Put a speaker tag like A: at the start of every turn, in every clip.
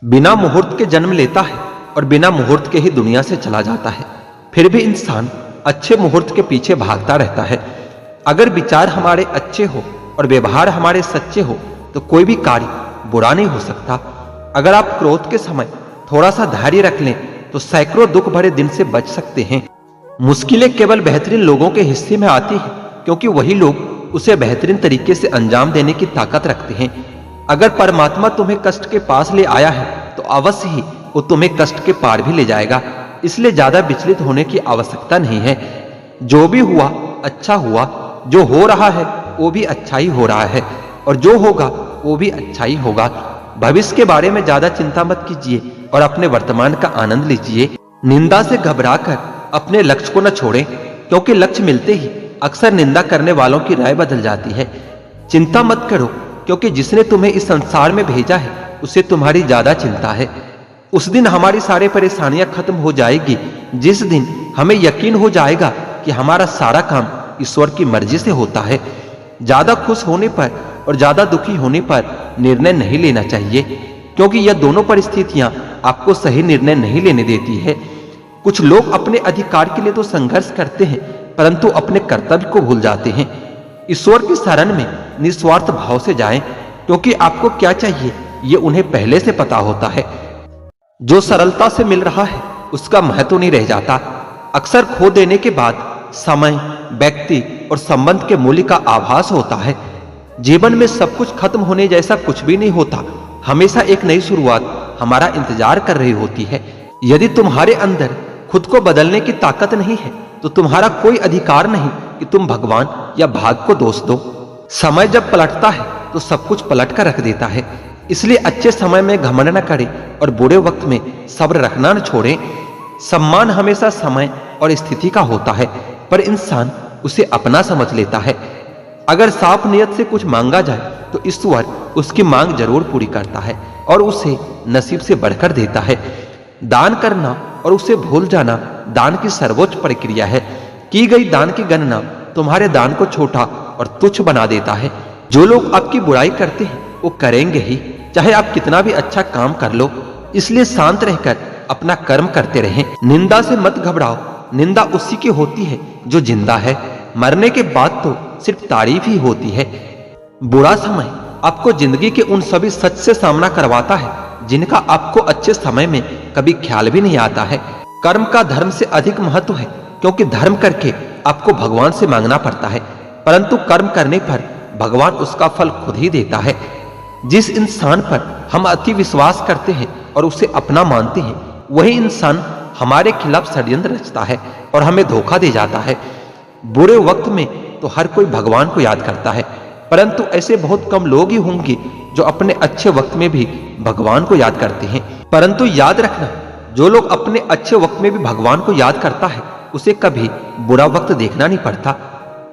A: बिना मुहूर्त के जन्म लेता है और बिना मुहूर्त के ही दुनिया से चला जाता है। फिर भी इंसान अच्छे मुहूर्त के पीछे भागता रहता है। अगर विचार हमारे अच्छे हो और व्यवहार हमारे सच्चे हो तो कोई भी कार्य बुरा नहीं हो सकता। अगर आप क्रोध के समय थोड़ा सा धैर्य रख लें तो सैकड़ों दुख भरे दिन से बच सकते हैं। मुश्किलें केवल बेहतरीन लोगों के हिस्से में आती है, क्योंकि वही लोग उसे बेहतरीन तरीके से अंजाम देने की ताकत रखते हैं। अगर परमात्मा तुम्हें कष्ट के पास ले आया है तो अवश्य ही वो तुम्हें कष्ट के पार भी ले जाएगा। इसलिए ज्यादा विचलित होने की आवश्यकता नहीं है। जो भी हुआ अच्छा हुआ, जो हो रहा है वो भी अच्छा ही हो रहा है, और जो होगा वो भी अच्छा ही होगा। भविष्य के बारे में ज्यादा चिंता मत कीजिए और अपने वर्तमान का आनंद लीजिए। निंदा से घबराकर अपने लक्ष्य को न छोड़ें, क्योंकि लक्ष्य मिलते ही अक्सर निंदा करने वालों की राय बदल जाती है। चिंता मत करो, क्योंकि जिसने तुम्हें इस संसार में भेजा है उसे तुम्हारी ज्यादा चिंता है। उस दिन हमारी सारी परेशानियां खत्म हो जाएगी, जिस दिन हमें यकीन हो जाएगा कि हमारा सारा काम ईश्वर की मर्जी से होता है। ज्यादा खुश होने पर और ज्यादा दुखी होने पर निर्णय नहीं लेना चाहिए, क्योंकि यह दोनों परिस्थितियां आपको सही निर्णय नहीं लेने देती है। कुछ लोग अपने अधिकार के लिए तो संघर्ष करते हैं, परंतु अपने कर्तव्य को भूल जाते हैं। ईश्वर की शरण में निस्वार्थ भाव से जाएं, क्योंकि आपको क्या चाहिए ये उन्हें पहले से पता होता है। जो सरलता से मिल रहा है उसका महत्व नहीं रह जाता। अक्सर खो देने के बाद समय, व्यक्ति और संबंध के मूल्य का आभास होता है। जीवन में सब कुछ खत्म होने जैसा कुछ भी नहीं होता। हमेशा एक नई शुरुआत हमारा इंतजार कर रही होती है। यदि तुम्हारे अंदर खुद को बदलने की ताकत नहीं है तो तुम्हारा कोई अधिकार नहीं कि तुम भगवान या भाग्य को दोष दो। समय जब पलटता है तो सब कुछ पलट कर रख देता है। इसलिए अच्छे समय में घमंड न करें और बुरे वक्त में सब्र रखना न छोड़ें। सम्मान हमेशा समय और स्थिति का होता है, पर इंसान उसे अपना समझ लेता है। अगर साफ नियत से कुछ मांगा जाए तो ईश्वर उसकी मांग जरूर पूरी करता है और उसे नसीब से बढ़कर देता है। दान करना और उसे भूल जाना दान की सर्वोच्च प्रक्रिया है। की गई दान की गणना तुम्हारे दान को छोटा और तुच्छ बना देता है। जो लोग आपकी बुराई करते हैं वो करेंगे ही, चाहे आप कितना भी अच्छा काम कर लो। इसलिए शांत रहकर अपना कर्म करते रहें। निंदा से मत घबराओ। निंदा उसी की होती है जो जिंदा है। मरने के बाद तो सिर्फ तारीफ ही होती है। बुरा समय आपको जिंदगी के उन सभी सच से सामना करवाता है जिनका आपको अच्छे समय में कभी ख्याल भी नहीं आता है। कर्म का धर्म से अधिक महत्व है, क्योंकि धर्म करके आपको भगवान से मांगना पड़ता है, परंतु कर्म करने पर भगवान उसका फल खुद ही देता है। जिस इंसान पर हम अति विश्वास करते हैं और उसे अपना मानते हैं, वही इंसान हमारे खिलाफ षड्यंत्र रचता है और हमें धोखा दे जाता है। बुरे वक्त में तो हर कोई भगवान को याद करता है, परंतु ऐसे बहुत कम लोग ही होंगे जो अपने अच्छे वक्त में भी भगवान को याद करते हैं। परंतु याद रखना, जो लोग अपने अच्छे वक्त में भी भगवान को याद करता है उसे कभी बुरा वक्त देखना नहीं पड़ता।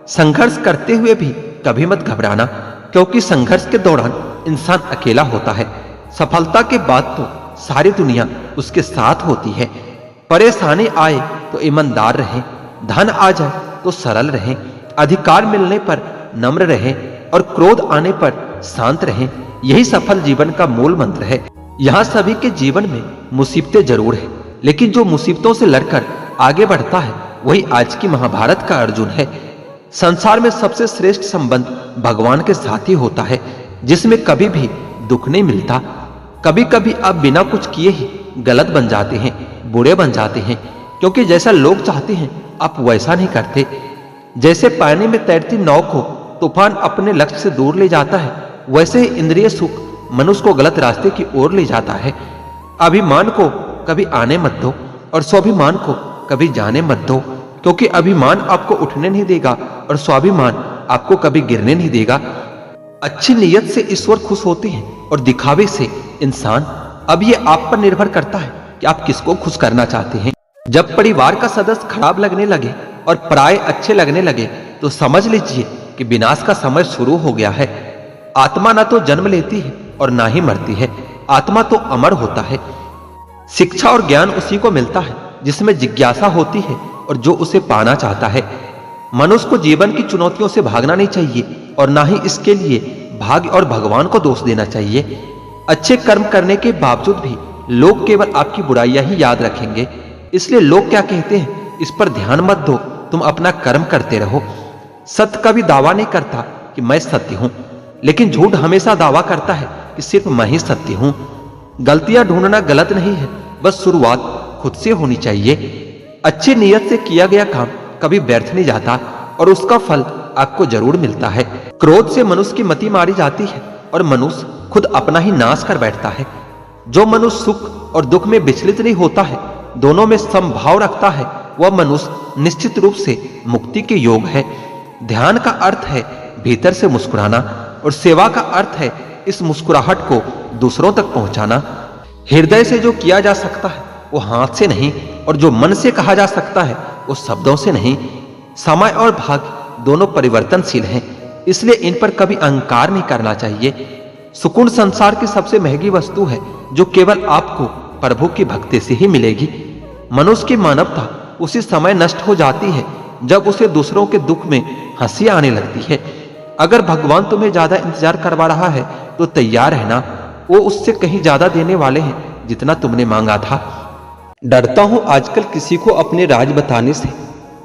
A: संघर्ष करते हुए भी कभी मत घबराना, क्योंकि संघर्ष के दौरान इंसान अकेला होता है। सफलता के बाद तो सारी दुनिया उसके साथ होती है। परेशानी आए तो ईमानदार रहें, धन आ जाए तो सरल रहें, अधिकार मिलने पर नम्र रहें और क्रोध आने पर शांत रहें। यही सफल जीवन का मूल मंत्र है। यहाँ सभी के जीवन में मुसीबतें जरूर है, लेकिन जो मुसीबतों से लड़कर आगे बढ़ता है वही आज की महाभारत का अर्जुन है। संसार में सबसे श्रेष्ठ संबंध भगवान के साथ ही होता है, जिसमें कभी भी दुख नहीं मिलता। कभी कभी आप बिना कुछ किए ही गलत बन जाते हैं, बुरे बन जाते हैं, क्योंकि जैसा लोग चाहते हैं आप वैसा नहीं करते। जैसे पानी में तैरती नाव को तूफान अपने लक्ष्य से दूर ले जाता है, वैसे ही इंद्रिय सुख मनुष्य को गलत रास्ते की ओर ले जाता है। अभिमान को कभी आने मत दो और स्वाभिमान को कभी जाने मत दो, क्योंकि अभिमान आपको उठने नहीं देगा और स्वाभिमान आपको कभी गिरने नहीं देगा। अच्छी नीयत से ईश्वर खुश होते हैं और दिखावे से इंसान। अब ये आप पर निर्भर करता है कि आप किसको खुश करना चाहते हैं। जब परिवार का सदस्य खराब लगने लगे और पराये अच्छे लगने लगे तो समझ लीजिए कि विनाश का समय शुरू हो गया है। आत्मा ना तो जन्म लेती है और ना ही मरती है, आत्मा तो अमर होता है। शिक्षा और ज्ञान उसी को मिलता है जिसमें जिज्ञासा होती है और जो उसे पाना चाहता है। मनुष्य को जीवन की चुनौतियों से भागना नहीं चाहिए और ना ही इसके लिए भाग्य और भगवान को दोष देना चाहिए। अच्छे कर्म करने के बावजूद भी लोग केवल आपकी बुराइयां ही याद रखेंगे। इसलिए लोग क्या कहते हैं इस पर ध्यान मत दो, तुम अपना कर्म करते रहो। सत्य कभी दावा नहीं करता कि मैं सत्य हूं, लेकिन झूठ हमेशा दावा करता है कि सिर्फ मैं ही सत्य हूं। गलतियां ढूंढना गलत नहीं है, बस शुरुआत खुद से होनी चाहिए। अच्छी नीयत से किया गया काम कभी व्यर्थ नहीं जाता और उसका फल आपको जरूर मिलता है। क्रोध से मनुष्य की मति मारी जाती है और मनुष्य खुद अपना ही नाश कर बैठता है। जो मनुष्य सुख और दुख में विचलित नहीं होता है, दोनों में समभाव रखता है, वह मनुष्य निश्चित रूप से मुक्ति के योग है। ध्यान का अर्थ है भीतर से मुस्कुराना और सेवा का अर्थ है इस मुस्कुराहट को दूसरों तक पहुंचाना। हृदय से जो किया जा सकता है वो हाथ से नहीं, और जो मन से कहा जा सकता है वो शब्दों से नहीं। समय और भाग्य दोनों परिवर्तनशील हैं, इसलिए इन पर कभी अहंकार नहीं करना चाहिए। सुकून संसार की सबसे महंगी वस्तु है जो केवल आपको प्रभु की भक्ति से ही मिलेगी। मनुष्य की मानवता उसी समय नष्ट हो जाती है जब उसे दूसरों के दुख में हंसी आने लगती है। अगर भगवान तुम्हें ज्यादा इंतजार करवा रहा है तो तैयार रहना, वो उससे कहीं ज्यादा देने वाले हैं जितना तुमने मांगा था। डरता हूं आजकल किसी को अपने राज बताने से,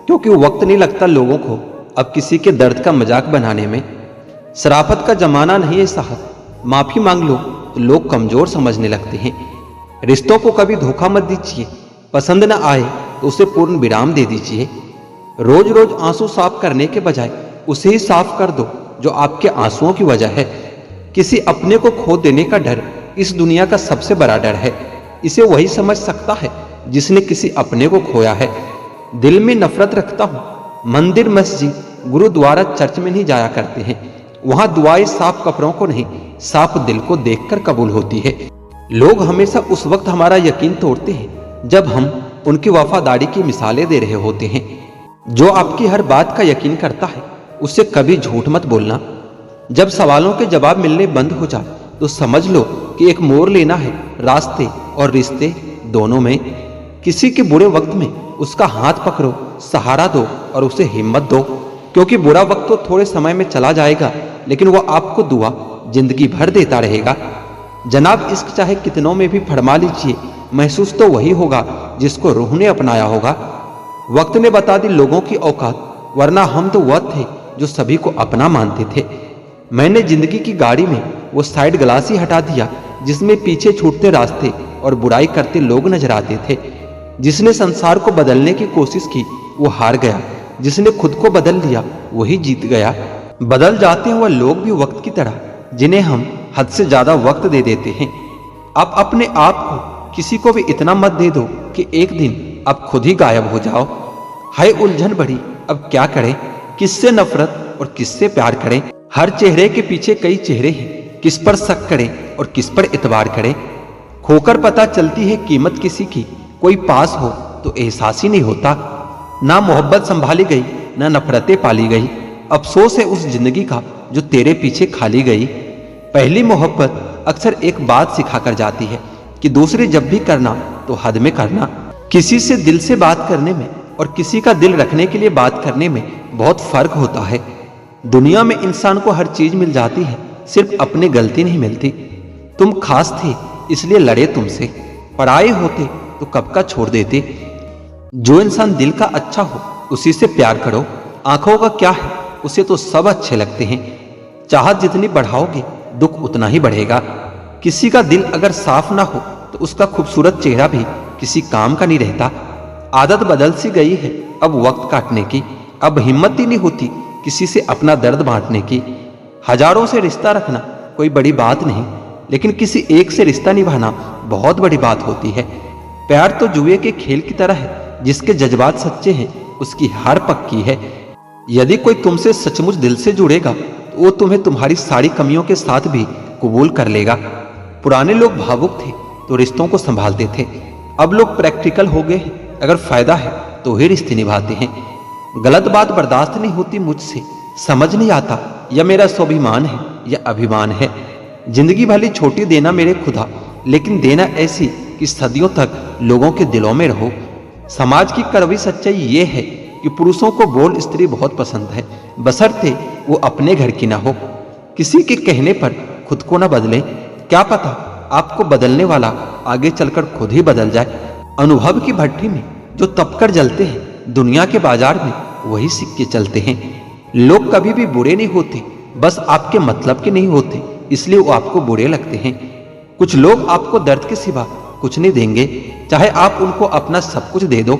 A: क्योंकि वक्त नहीं लगता लोगों को अब किसी के दर्द का मजाक बनाने में। शराफत का जमाना नहीं है साहब, माफी मांग लो तो लोग कमजोर समझने लगते हैं। रिश्तों को कभी धोखा मत दीजिए, पसंद न आए तो उसे पूर्ण विराम दे दीजिए। रोज रोज आंसू साफ करने के बजाय उसे ही साफ कर दो जो आपके आंसुओं की वजह है। किसी अपने को खो देने का डर इस दुनिया का सबसे बड़ा डर है। इसे वही समझ सकता है जिसने किसी अपने को खोया है। दिल में नफरत रखता हूं। मंदिर, मस्जिद, गुरुद्वारा, चर्च में नहीं जाया करते हैं। वहां दुआएं साफ कपड़ों को नहीं, साफ दिल को देखकर कबूल होती है। लोग हमेशा उस वक्त हमारा यकीन तोड़ते हैं जब हम उनकी वफादारी की मिसालें दे रहे होते हैं। जो आपकी हर बात का यकीन करता है उससे कभी झूठ मत बोलना। जब सवालों के जवाब मिलने बंद हो जाए तो समझ लो कि एक मोड़ लेना है रास्ते और रिश्ते दोनों में। किसी के बुरे वक्त में उसका हाथ पकड़ो, सहारा दो और उसे हिम्मत दो, क्योंकि बुरा वक्त तो थोड़े समय में चला जाएगा, लेकिन वह आपको दुआ जिंदगी भर देता रहेगा। जनाब, इश्क चाहे कितनों में भी फरमा लीजिए, महसूस तो वही होगा जिसको रूह ने अपनाया होगा। वक्त ने बता दी लोगों की औकात, वरना हम तो वह थे जो सभी को अपना मानते थे। मैंने जिंदगी की गाड़ी में वो साइड ग्लास ही हटा दिया जिसमें पीछे छूटते रास्ते और बुराई करते लोग नजर आते थे। जिसने संसार को बदलने की कोशिश की वो हार गया, जिसने खुद को बदल लिया वही जीत गया। बदल जाते हैं वह लोग भी वक्त की तरह जिन्हें हम हद से ज्यादा वक्त दे देते हैं। आप अपने आप को किसी को भी इतना मत दे दो कि एक दिन आप खुद ही गायब हो जाओ। हाय उलझन बढ़ी, अब क्या करें, किससे नफरत और किससे प्यार करें। हर चेहरे के पीछे कई चेहरे हैं, किस पर शक करें और किस पर इतबार करें। खोकर पता चलती है कीमत किसी की, कोई पास हो तो एहसास ही नहीं होता। ना मोहब्बत संभाली गई, ना नफरतें पाली गई। अफसोस है उस जिंदगी का जो तेरे पीछे खाली गई। पहली मोहब्बत अक्सर एक बात सिखा कर जाती है कि दूसरे जब भी करना तो हद में करना। किसी से दिल से बात करने में और किसी का दिल रखने के लिए बात करने में बहुत फर्क होता है। दुनिया में इंसान को हर चीज मिल जाती है, सिर्फ अपनी गलती नहीं मिलती। तुम खास थे इसलिए लड़े तुमसे, पराए होते तो कब का छोड़ देते। जो इंसान दिल का अच्छा हो उसी से प्यार करो। आंखों का क्या है, उसे तो सब अच्छे लगते हैं। चाहत जितनी बढ़ाओगे दुख उतना ही बढ़ेगा। किसी का दिल अगर साफ ना हो तो उसका खूबसूरत चेहरा भी किसी काम का नहीं रहता। आदत बदल सी गई है अब वक्त काटने की, अब हिम्मत ही नहीं होती किसी से अपना दर्द बांटने की। हजारों से रिश्ता रखना कोई बड़ी बात नहीं, लेकिन किसी एक से रिश्ता निभाना बहुत बड़ी बात होती है। प्यार तो जुए के खेल की तरह है, जिसके जज्बात सच्चे हैं उसकी हार पक्की है। यदि कोई तुमसे सचमुच दिल से जुड़ेगा तो वो तुम्हें तुम्हारी सारी कमियों के साथ भी कबूल कर लेगा। पुराने लोग भावुक थे तो रिश्तों को संभालते थे, अब लोग प्रैक्टिकल हो गए हैं। अगर फायदा है तो ही रिश्ते निभाते हैं। गलत बात बर्दाश्त नहीं होती मुझसे, समझ नहीं आता यह मेरा स्वाभिमान है या अभिमान है। जिंदगी भली छोटी देना मेरे खुदा, लेकिन देना ऐसी कि सदियों तक लोगों के दिलों में रहो। समाज की कड़वी सच्चाई ये है कि पुरुषों को बोल स्त्री बहुत पसंद है, बशर्ते वो अपने घर की ना हो। किसी के कहने पर खुद को ना बदले, क्या पता आपको बदलने वाला आगे चलकर खुद ही बदल जाए। अनुभव की भट्ठी में जो तपकर जलते हैं, दुनिया के बाजार में वही सिक्के चलते हैं। लोग कभी भी बुरे नहीं होते, बस आपके मतलब के नहीं होते, इसलिए वो आपको बुरे लगते हैं। कुछ लोग आपको दर्द के सिवा कुछ नहीं देंगे, चाहे आप उनको अपना सब कुछ दे दो।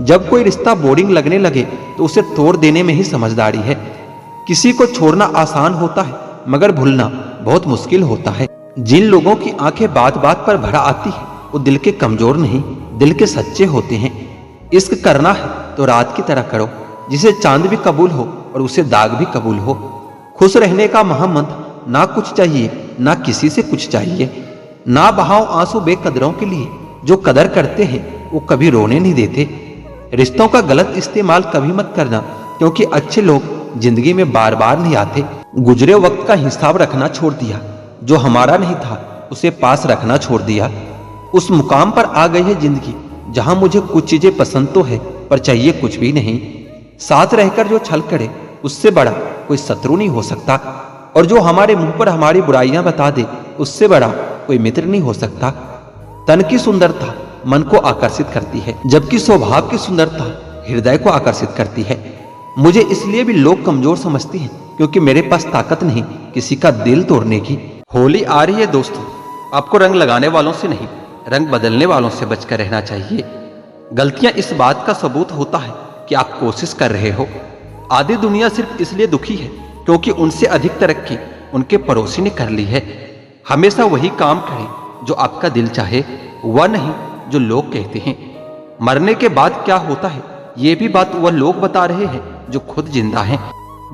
A: जब कोई रिश्ता बोरिंग लगने लगे तो उसे तोड़ देने में ही समझदारी है। किसी को छोड़ना आसान होता है, मगर भूलना बहुत मुश्किल होता है। जिन लोगों की आंखें बात बात पर भरा आती है, वो दिल के कमजोर नहीं, दिल के सच्चे होते हैं। इश्क करना है तो रात की तरह करो, जिसे चांद भी कबूल हो और उसे दाग भी कबूल हो। खुश रहने का महामंत्र, ना कुछ चाहिए ना किसी से कुछ चाहिए। ना बहाओ आंसू बेकदरों के लिए, जो कदर करते हैं वो कभी रोने नहीं देते। रिश्तों का गलत इस्तेमाल कभी मत करना, क्योंकि अच्छे लोग जिंदगी में बार बार नहीं आते। गुजरे वक्त का हिसाब रखना छोड़ दिया, जो हमारा नहीं था उसे पास रखना छोड़ दिया। उस मुकाम पर आ गई है जिंदगी जहां मुझे कुछ चीजें पसंद तो है, पर चाहिए कुछ भी नहीं। साथ रहकर जो छल करे, उससे बड़ा कोई शत्रु नहीं हो सकता। और जो हमारे मुंह पर हमारी बुराइयां बता दे, उससे बड़ा कोई मित्र नहीं हो सकता। तन की सुंदरता मन को आकर्षित करती है, जबकि स्वभाव की सुंदरता हृदय को आकर्षित करती है। मुझे इसलिए भी लोग कमजोर समझते हैं, क्योंकि मेरे पास ताकत नहीं किसी का दिल तोड़ने की। होली आ रही है दोस्तों, आपको रंग लगाने वालों से नहीं, रंग बदलने वालों से बचकर रहना चाहिए। गलतियां इस बात का सबूत होता है कि आप कोशिश कर रहे हो। आधी दुनिया सिर्फ इसलिए दुखी है क्योंकि उनसे अधिक तरक्की उनके पड़ोसी ने कर ली है। हमेशा वही काम करें जो आपका दिल चाहे, वह नहीं जो लोग कहते हैं। मरने के बाद क्या होता है, ये भी बात वह लोग बता रहे हैं जो खुद जिंदा हैं।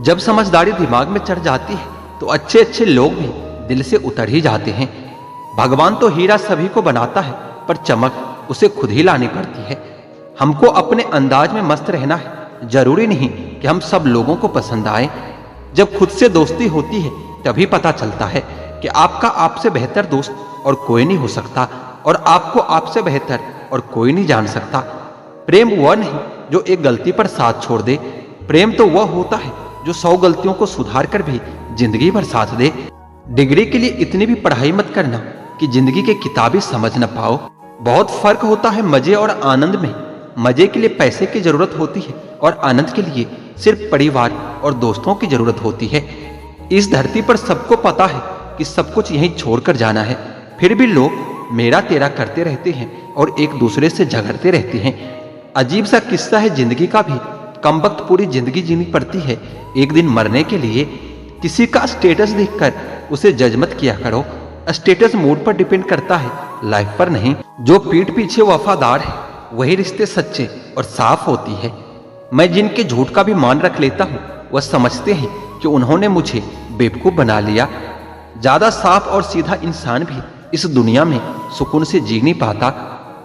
A: जब समझदारी दिमाग में चढ़ जाती है तो अच्छे अच्छे लोग भी दिल से उतर ही जाते हैं। भगवान तो हीरा सभी को बनाता है, पर चमक उसे खुद ही लानी पड़ती है। हमको अपने अंदाज में मस्त रहना है, जरूरी नहीं कि हम सब लोगों को पसंद आए। जब खुद से दोस्ती होती है तभी पता चलता है कि आपका आपसे बेहतर दोस्त और कोई नहीं हो सकता, और आपको आपसे बेहतर और कोई नहीं जान सकता। प्रेम वह नहीं जो एक गलती पर साथ छोड़ दे, प्रेम तो वह होता है जो 100 गलतियों को सुधार कर भी जिंदगी भर साथ दे। डिग्री के लिए इतनी भी पढ़ाई मत करना कि जिंदगी के किताबें समझ न पाओ। बहुत फर्क होता है मजे और आनंद में। मजे के लिए पैसे की जरूरत होती है, और आनंद के लिए सिर्फ परिवार और दोस्तों की जरूरत होती है। इस धरती पर सबको पता है कि सब कुछ यहीं छोड़कर जाना है, फिर भी लोग मेरा तेरा करते रहते हैं और एक दूसरे से झगड़ते रहते हैं। अजीब सा किस्सा है जिंदगी का भी। कम वक्त पूरी जिंदगी जीनी पड़ती है एक दिन मरने के लिए। किसी का स्टेटस देखकर उसे जज मत किया करो। स्टेटस मूड पर डिपेंड करता है, लाइफ पर नहीं। जो पीठ पीछे वफादार है वही रिश्ते सच्चे और साफ होती है। मैं जिनके झूठ का भी मान रख लेता हूँ, वह समझते हैं कि उन्होंने मुझे बेवकूफ बना लिया। ज्यादा साफ और सीधा इंसान भी इस दुनिया में सुकून से जी नहीं पाता।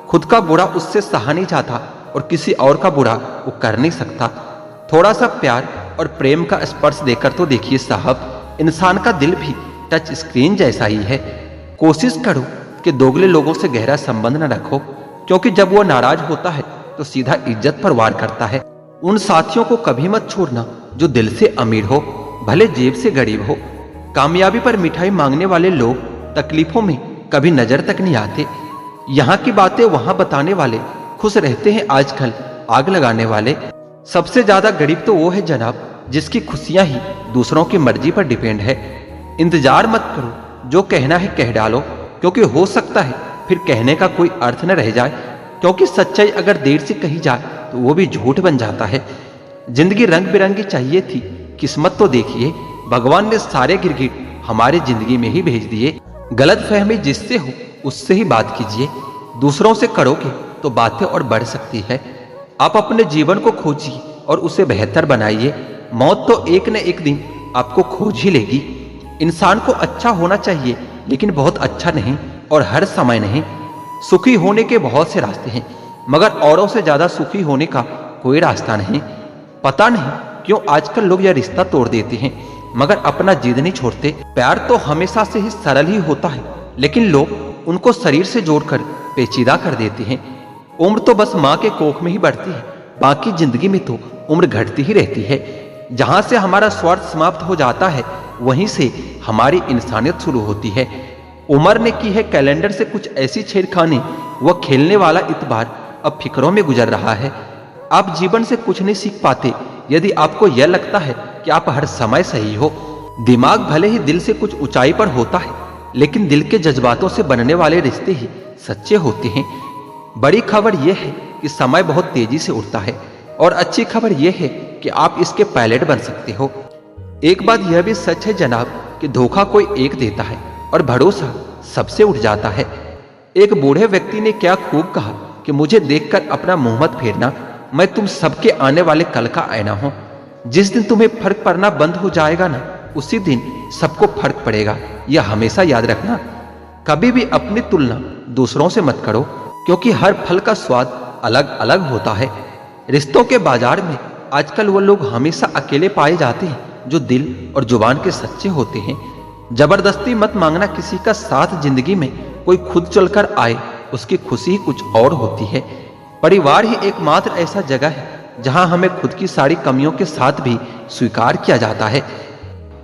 A: खुद का बुरा उससे सहा नहीं जाता, और किसी और का बुरा वो कर नहीं सकता। थोड़ा सा प्यार और प्रेम का स्पर्श देकर तो देखिए साहब, इंसान का दिल भी टच स्क्रीन जैसा ही है। कोशिश करो कि दोगले लोगों से गहरा संबंध न रखो, क्योंकि जब वो नाराज होता है तो सीधा इज्जत पर वार करता है। उन साथियों को कभी मत छोड़ना जो दिल से अमीर हो, भले जेब से गरीब हो। कामयाबी पर मिठाई मांगने वाले लोग तकलीफों में कभी नजर तक नहीं आते। यहाँ की बातें वहां बताने वाले खुश रहते हैं आजकल आग लगाने वाले। सबसे ज्यादा गरीब तो वो है जनाब जिसकी खुशियां ही दूसरों की मर्जी पर डिपेंड है। इंतजार मत करो, जो कहना है कह डालो, क्योंकि हो सकता है फिर कहने का कोई अर्थ न रह जाए। क्योंकि सच्चाई अगर देर से कही जाए तो वो भी झूठ बन जाता है। जिंदगी रंग बिरंगी चाहिए थी, किस्मत तो देखिए भगवान ने सारे गिरगिट हमारी जिंदगी में ही भेज दिए। गलत फहमी जिससे हो उससे ही बात कीजिए, दूसरों से करोगे तो बातें और बढ़ सकती है। आप अपने जीवन को खोजिए और उसे बेहतर बनाइए। मौत तो एक न एक दिन आपको खोज ही लेगी। इंसान को अच्छा होना चाहिए, लेकिन बहुत अच्छा नहीं और हर समय नहीं। सुखी होने के बहुत से रास्ते हैं, मगर औरों से ज्यादा सुखी होने का कोई रास्ता नहीं। पता नहीं क्यों आजकल लोग यह रिश्ता तोड़ देते हैं, मगर अपना जिद नहीं छोड़ते। प्यार तो हमेशा से ही सरल ही होता है, लेकिन लोग उनको शरीर से जोड़कर पेचीदा कर देते हैं। उम्र तो बस माँ के कोख में ही बढ़ती है, बाकी जिंदगी में तो उम्र घटती ही रहती है। जहां से हमारा स्वार्थ समाप्त हो जाता है, वहीं से हमारी इंसानियत शुरू होती है। उमर ने की है कैलेंडर से कुछ ऐसी छेड़खानी, वह खेलने वाला इतबार अब फिक्रों में गुजर रहा है। आप जीवन से कुछ नहीं सीख पाते यदि आपको यह लगता है कि आप हर समय सही हो। दिमाग भले ही दिल से कुछ ऊंचाई पर होता है, लेकिन दिल के जज्बातों से बनने वाले रिश्ते ही सच्चे होते हैं। बड़ी खबर यह है कि समय बहुत तेजी से उड़ता है, और अच्छी खबर यह है कि आप इसके पायलट बन सकते हो। एक बात यह भी सच है जनाब कि धोखा कोई एक देता है और भरोसा सबसे उठ जाता है। एक बूढ़े व्यक्ति ने क्या खूब कहा कि मुझे देखकर अपना मुंह मत फेरना, मैं तुम सबके आने वाले कल का आईना हूं। जिस दिन तुम्हें फर्क पड़ना बंद हो जाएगा ना, उसी दिन सबको फर्क पड़ेगा। यह हमेशा याद रखना। कभी भी अपनी तुलना दूसरों से मत करो, क्योंकि हर फल का स्वाद अलग अलग होता है। रिश्तों के बाजार में आजकल वो लोग हमेशा अकेले पाए जाते हैं जो दिल और जुबान के सच्चे होते हैं। जबरदस्ती मत मांगना किसी का साथ। जिंदगी में कोई खुद चलकर आए, उसकी खुशी ही कुछ और होती है। परिवार ही एकमात्र ऐसा जगह है जहां हमें खुद की सारी कमियों के साथ भी स्वीकार किया जाता है।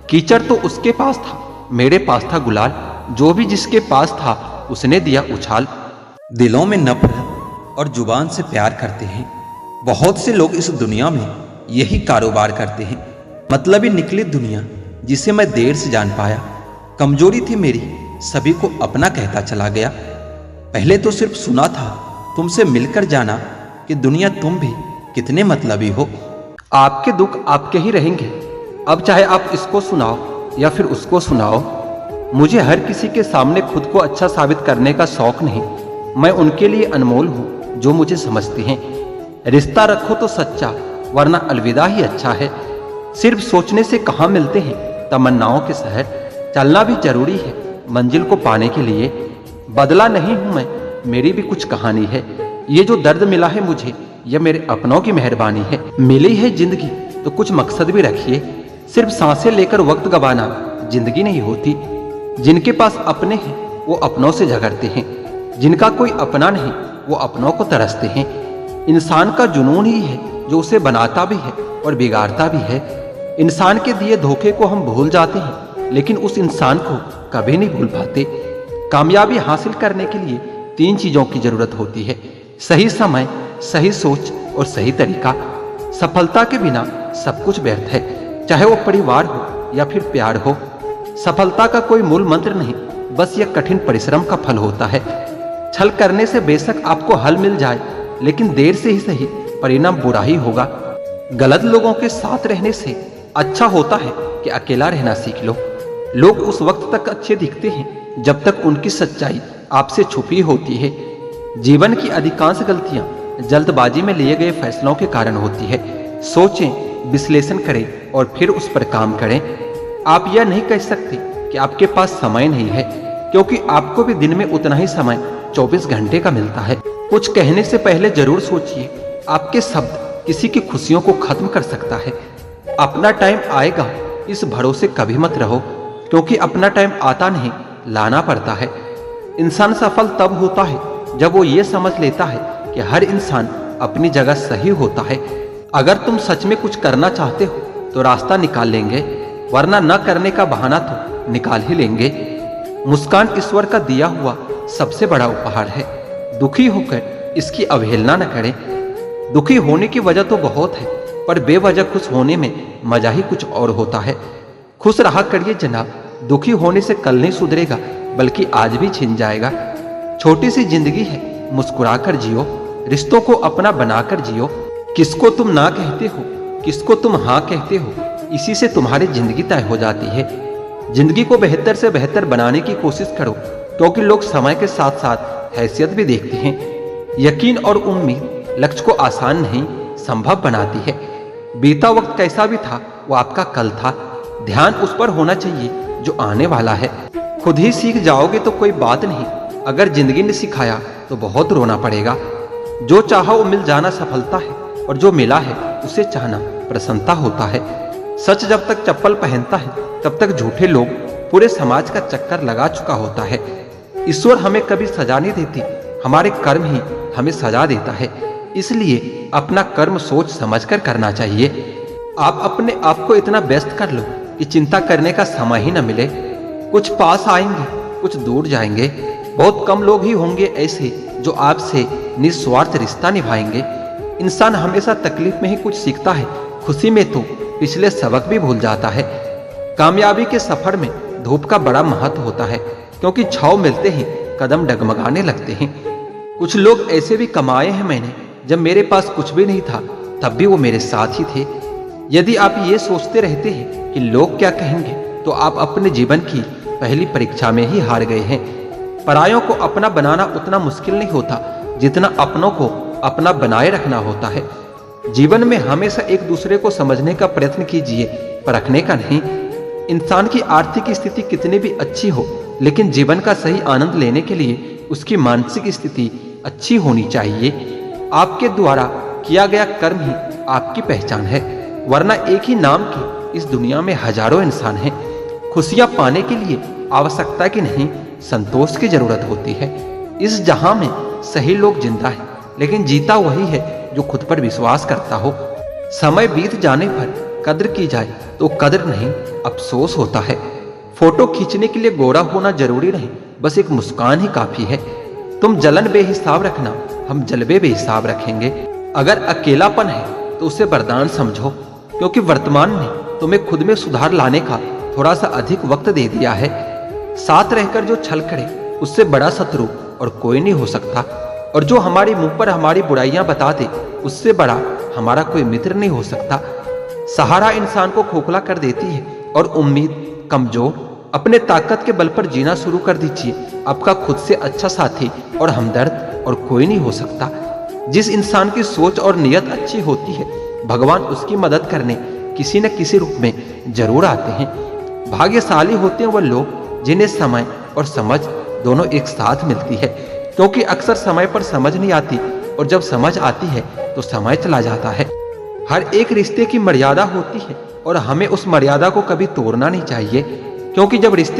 A: कीचड़ तो उसके पास था, मेरे पास था गुलाल। जो भी जिसके पास था उसने दिया उछाल।
B: दिलों में नफरत और जुबान से प्यार करते हैं। बहुत से लोग इस दुनिया में यही कारोबार करते हैं। मतलबी निकली दुनिया जिसे मैं देर से जान पाया। कमजोरी थी मेरी, सभी को अपना कहता चला गया। पहले तो सिर्फ सुना था, तुमसे मिलकर जाना कि दुनिया तुम भी कितने मतलबी हो।
A: आपके दुख आपके ही रहेंगे, अब चाहे आप इसको सुनाओ या फिर उसको सुनाओ। मुझे हर किसी के सामने खुद को अच्छा साबित करने का शौक नहीं। मैं उनके लिए अनमोल हूं जो मुझे समझते हैं। रिश्ता रखो तो सच्चा, वरना अलविदा ही अच्छा है। सिर्फ सोचने से कहाँ मिलते हैं तमन्नाओं के शहर। चलना भी जरूरी है मंजिल को पाने के लिए। बदला नहीं हूं मैं, मेरी भी कुछ कहानी है। ये जो दर्द मिला है मुझे, यह मेरे अपनों की मेहरबानी है। मिली है जिंदगी तो कुछ मकसद भी रखिए। सिर्फ सांसें लेकर वक्त गवाना जिंदगी नहीं होती। जिनके पास अपने हैं वो अपनों से झगड़ते हैं, जिनका कोई अपना नहीं वो अपनों को तरसते हैं। इंसान का जुनून ही है जो उसे बनाता भी है और बिगाड़ता भी है। इंसान के दिए धोखे को हम भूल जाते हैं, लेकिन उस इंसान को कभी नहीं भूल पाते। कामयाबी हासिल करने के लिए 3 चीजों की जरूरत होती है: सही समय, सही सोच और सही तरीका। सफलता के बिना सब कुछ व्यर्थ है, चाहे वो परिवार हो या फिर प्यार हो। सफलता का कोई मूल मंत्र नहीं, बस यह कठिन परिश्रम का फल होता है। छल करने से बेशक आपको हल मिल जाए, लेकिन देर से ही सही परिणाम बुरा ही होगा। गलत लोगों के साथ रहने से अच्छा होता है कि अकेला रहना सीख लो। लोग उस वक्त तक अच्छे दिखते हैं जब तक उनकी सच्चाई आपसे छुपी होती है। जीवन की अधिकांश गलतियां जल्दबाजी में लिए गए फैसलों के कारण होती है। सोचें, विश्लेषण करें और फिर उस पर काम करें। आप यह नहीं कह सकते कि आपके पास समय नहीं है, क्योंकि आपको भी दिन में उतना ही समय 24 घंटे का मिलता है। कुछ कहने से पहले जरूर सोचिए, आपके शब्द किसी की खुशियों को खत्म कर सकता है। अपना टाइम आएगा इस भरोसे कभी मत रहो, क्योंकि अपना टाइम आता नहीं, लाना पड़ता है। इंसान सफल तब होता है जब वो ये समझ लेता है कि हर इंसान अपनी जगह सही होता है। अगर तुम सच में कुछ करना चाहते हो तो रास्ता निकाल लेंगे, वरना न करने का बहाना तो निकाल ही लेंगे। मुस्कान ईश्वर का दिया हुआ सबसे बड़ा उपहार है। दुखी होकर इसकी अवहेलना न करें। दुखी होने की वजह तो बहुत है, पर बेवजह खुश होने में मजा ही कुछ और होता है। खुश रहा करिए जनाब, दुखी होने से कल नहीं सुधरेगा, बल्कि आज भी छिन जाएगा। छोटी सी जिंदगी है, मुस्कुराकर जियो, रिश्तों को अपना बनाकर जियो। किसको तुम ना कहते हो, किसको तुम हाँ कहते हो, इसी से तुम्हारी जिंदगी तय हो जाती है। जिंदगी को बेहतर से बेहतर बनाने की कोशिश करो, क्योंकि लोग समय के साथ साथ हैसियत भी देखते हैं। यकीन और उम्मीद लक्ष्य को आसान नहीं, संभव बनाती है। बीता वक्त कैसा भी था, वो आपका कल था। ध्यान उस पर होना चाहिए जो आने वाला है। खुद ही सीख जाओगे तो कोई बात नहीं, अगर जिंदगी ने सिखाया तो बहुत रोना पड़ेगा। जो चाहा वो मिल जाना सफलता है, और जो मिला है उसे चाहना प्रसन्नता होता है। सच जब तक चप्पल पहनता है तब तक झूठे लोग पूरे समाज का चक्कर लगा चुका होता है। ईश्वर हमें कभी सजा नहीं देती, हमारे कर्म ही हमें सजा देता है। इसलिए अपना कर्म सोच समझकर करना चाहिए। आप अपने आप को इतना व्यस्त कर लो कि चिंता करने का समय ही न मिले। कुछ पास आएंगे कुछ दूर जाएंगे। बहुत कम लोग ही होंगे ऐसे जो आपसे निस्वार्थ रिश्ता निभाएंगे। इंसान हमेशा तकलीफ में ही कुछ सीखता है, खुशी में तो पिछले सबक भी भूल जाता है। कामयाबी के सफर में धूप का बड़ा महत्व होता है, क्योंकि छांव मिलते ही कदम डगमगाने लगते हैं। कुछ लोग ऐसे भी कमाए हैं मैंने, जब मेरे पास कुछ भी नहीं था तब भी वो मेरे साथ ही थे। यदि आप ये सोचते रहते हैं कि लोग क्या कहेंगे, तो आप अपने जीवन की पहली परीक्षा में ही हार गए हैं। परायों को अपना बनाना उतना मुश्किल नहीं होता जितना अपनों को अपना बनाए रखना होता है। जीवन में हमेशा एक दूसरे को समझने का प्रयत्न कीजिए, परखने का नहीं। इंसान की आर्थिक स्थिति कितनी भी अच्छी हो, लेकिन जीवन का सही आनंद लेने के लिए उसकी मानसिक स्थिति अच्छी होनी चाहिए। आपके द्वारा किया गया कर्म ही आपकी पहचान है, वरना एक ही नाम के इस दुनिया में हजारों इंसान हैं। खुशियां पाने के लिए आवश्यकता की नहीं, संतोष की जरूरत होती है। इस जहां में सही लोग जिंदा है, लेकिन जीता वही है जो खुद पर विश्वास करता हो। समय बीत जाने पर कद्र की जाए तो कद्र नहीं, अफसोस होता है। फोटो खींचने के लिए गोरा होना जरूरी नहीं, बस एक मुस्कान ही काफी है। तुम जलन बेहिसाब रखना, हम जलवे बेहिसाब रखेंगे। अगर अकेलापन है तो उसे वरदान समझो, क्योंकि वर्तमान ने तुम्हें खुद में सुधार लाने का थोड़ा सा अधिक वक्त दे दिया है। साथ रहकर जो छल करे उससे बड़ा शत्रु और कोई नहीं हो सकता, और जो हमारे मुंह पर हमारी बुराइयां बता दे उससे बड़ा हमारा कोई मित्र नहीं हो सकता। सहारा इंसान को खोखला कर देती है और उम्मीद कमजोर। अपने ताकत के बल पर जीना शुरू कर दीजिए। आपका खुद से अच्छा साथी और हमदर्द और कोई नहीं हो सकता। जिस इंसान की सोच और नियत अच्छी होती है, भगवान उसकी मदद करने किसी न किसी रूप में जरूर आते हैं। भाग्यशाली होते हैं वह लोग जिन्हें समय और समझ दोनों एक साथ मिलती है, क्योंकि अक्सर समय पर समझ नहीं आती, और जब समझ आती है तो समय चला जाता है। हर एक रिश्ते की मर्यादा होती है और हमें उस मर्यादा को कभी तोड़ना नहीं चाहिए, क्योंकि जब रिश्ते